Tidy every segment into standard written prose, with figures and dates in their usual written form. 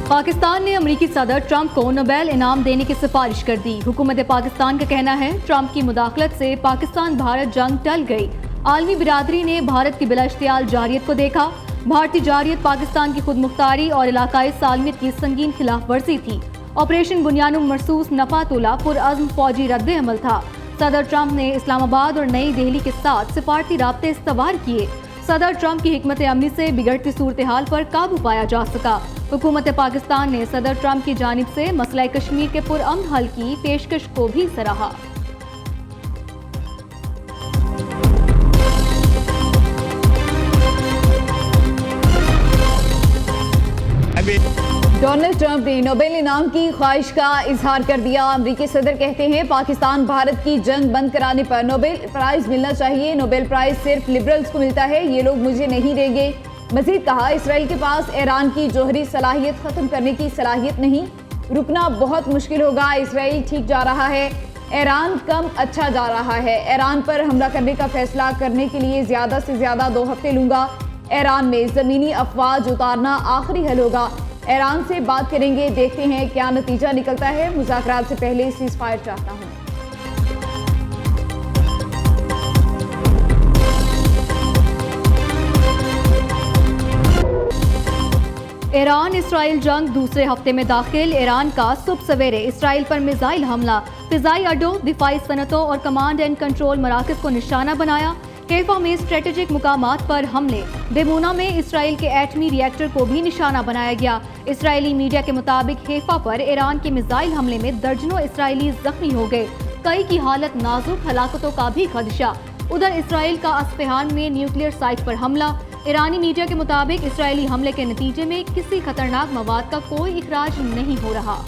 پاکستان نے امریکی صدر ٹرمپ کو نوبیل انعام دینے کی سفارش کر دی۔ حکومت پاکستان کا کہنا ہے ٹرمپ کی مداخلت سے پاکستان بھارت جنگ ٹل گئی۔ عالمی برادری نے بھارت کی بلا اشتعال جارحیت کو دیکھا۔ بھارتی جارحیت پاکستان کی خود مختاری اور علاقائی سالمیت کی سنگین خلاف ورزی تھی۔ آپریشن بنیان مرصوص نفع تولا پرعزم فوجی رد عمل تھا۔ صدر ٹرمپ نے اسلام آباد اور نئی دہلی کے ساتھ سفارتی رابطے استوار کیے۔ صدر ٹرمپ کی حکمت عملی سے بگڑتی صورتحال پر قابو پایا جا سکا۔ حکومت پاکستان نے صدر ٹرمپ کی جانب سے مسئلہ کشمیر کے پرامن حل کی پیشکش کو بھی سراہا۔ ڈونلڈ ٹرمپ نے نوبیل انعام کی خواہش کا اظہار کر دیا۔ امریکی صدر کہتے ہیں پاکستان بھارت کی جنگ بند کرانے پر نوبیل پرائز ملنا چاہیے۔ نوبیل پرائز صرف لبرلز کو ملتا ہے، یہ لوگ مجھے نہیں دیں گے۔ مزید کہا اسرائیل کے پاس ایران کی جوہری صلاحیت ختم کرنے کی صلاحیت نہیں، رکنا بہت مشکل ہوگا۔ اسرائیل ٹھیک جا رہا ہے، ایران کم اچھا جا رہا ہے۔ ایران پر حملہ کرنے کا فیصلہ کرنے کے لیے زیادہ سے زیادہ 2 ہفتے لوں گا۔ ایران میں زمینی افواج اتارنا آخری حل ہوگا۔ ایران سے بات کریں گے، دیکھتے ہیں کیا نتیجہ نکلتا ہے۔ مذاکرات سے پہلے سیز فائر چاہتا ہوں۔ ایران اسرائیل جنگ دوسرے ہفتے میں داخل۔ ایران کا صبح سویرے اسرائیل پر میزائل حملہ، فضائی اڈوں، دفاعی صنعتوں اور کمانڈ اینڈ کنٹرول مراکز کو نشانہ بنایا۔ حیفا میں اسٹریٹجک مقامات پر حملے، ڈیمونا میں اسرائیل کے ایٹمی ری ایکٹر کو بھی نشانہ بنایا گیا۔ اسرائیلی میڈیا کے مطابق حیفا پر ایران کے میزائل حملے میں درجنوں اسرائیلی زخمی ہو گئے، کئی کی حالت نازک، ہلاکتوں کا بھی خدشہ۔ ادھر اسرائیل کا اصفہان میں نیوکلیئر سائٹ پر حملہ، ایرانی میڈیا کے مطابق اسرائیلی حملے کے نتیجے میں کسی خطرناک مواد کا کوئی اخراج نہیں ہو رہا۔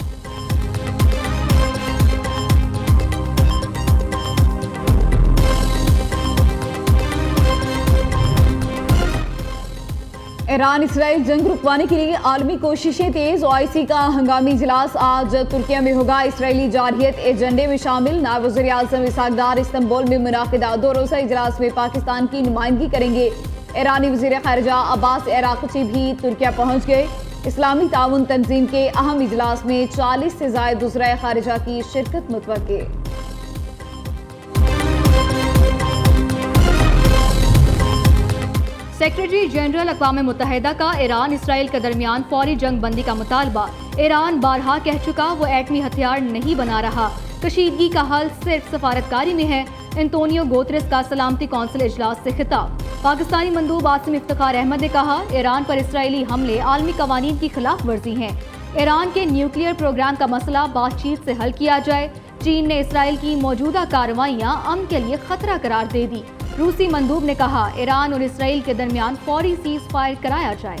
ایران اسرائیل جنگ رکوانے کے لیے عالمی کوششیں تیز۔ OIC کا ہنگامی اجلاس آج ترکیہ میں ہوگا۔ اسرائیلی جارحیت ایجنڈے میں شامل۔ نائب وزیر اعظم اسحاق ڈار استنبول میں منعقدہ 2 روزہ اجلاس میں پاکستان کی نمائندگی کریں گے۔ ایرانی وزیر خارجہ عباس عراقچی بھی ترکیہ پہنچ گئے۔ اسلامی تعاون تنظیم کے اہم اجلاس میں 40 سے زائد وزرائے خارجہ کی شرکت متوقع۔ سیکرٹری جنرل اقوام متحدہ کا ایران اسرائیل کے درمیان فوری جنگ بندی کا مطالبہ۔ ایران بارہا کہہ چکا وہ ایٹمی ہتھیار نہیں بنا رہا، کشیدگی کا حل صرف سفارتکاری میں ہے۔ انتونیو گوتریس کا سلامتی کونسل اجلاس سے خطاب۔ پاکستانی مندوب عاصم افتخار احمد نے کہا ایران پر اسرائیلی حملے عالمی قوانین کی خلاف ورزی ہیں۔ ایران کے نیوکلیئر پروگرام کا مسئلہ بات چیت سے حل کیا جائے۔ چین نے اسرائیل کی موجودہ کارروائیاں امن کے لیے خطرہ قرار دے دی۔ روسی مندوب نے کہا ایران اور اسرائیل کے درمیان فوری سیز فائر کرایا جائے۔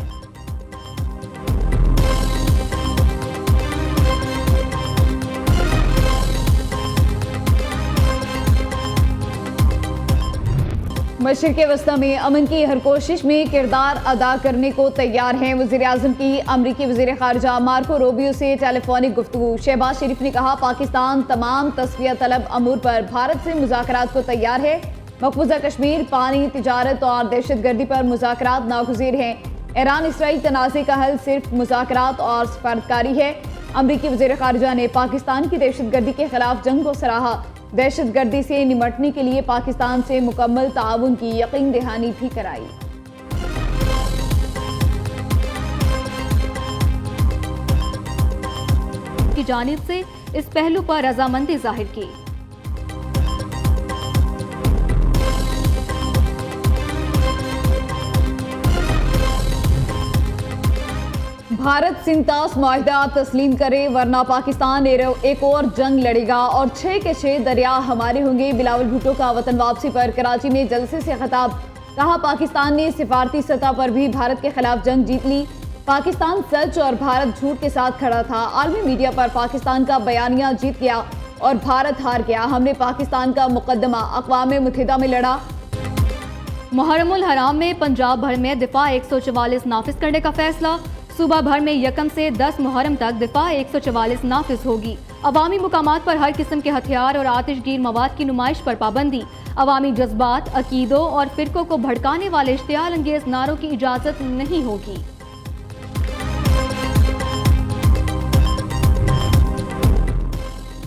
مشرق وسطی میں امن کی ہر کوشش میں کردار ادا کرنے کو تیار ہیں۔ وزیر اعظم کی امریکی وزیر خارجہ مارکو روبیو سے ٹیلی فونک گفتگو۔ شہباز شریف نے کہا پاکستان تمام تصفیہ طلب امور پر بھارت سے مذاکرات کو تیار ہے۔ مقبوضہ کشمیر، پانی، تجارت اور دہشت گردی پر مذاکرات ناگزیر ہیں۔ ایران اسرائیل تنازع کا حل صرف مذاکرات اور سفارتکاری ہے۔ امریکی وزیر خارجہ نے پاکستان کی دہشت گردی کے خلاف جنگ کو سراہا۔ دہشت گردی سے نمٹنے کے لیے پاکستان سے مکمل تعاون کی یقین دہانی بھی کرائی۔ کی جانب سے اس پہلو پر رضامندی ظاہر کی۔ بھارت سنتاس معاہدہ تسلیم کرے ورنہ پاکستان ایک اور جنگ لڑے گا اور 6 کے 6 دریا ہمارے ہوں گے۔ بلاول بھٹو کا وطن واپسی پر کراچی میں جلسے سے خطاب۔ کہا پاکستان نے سفارتی سطح پر بھی بھارت کے خلاف جنگ جیت لی۔ پاکستان سچ اور بھارت جھوٹ کے ساتھ کھڑا تھا۔ عالمی میڈیا پر پاکستان کا بیانیہ جیت گیا اور بھارت ہار گیا۔ ہم نے پاکستان کا مقدمہ اقوام متحدہ میں لڑا۔ محرم الحرام میں پنجاب بھر میں دفاع 144 نافذ کرنے کا فیصلہ۔ صوبہ بھر میں 1 سے 10 محرم تک دفاع 144 نافذ ہوگی۔ عوامی مقامات پر ہر قسم کے ہتھیار اور آتش گیر مواد کی نمائش پر پابندی۔ عوامی جذبات، عقیدوں اور فرقوں کو بھڑکانے والے اشتعال انگیز نعروں کی اجازت نہیں ہوگی۔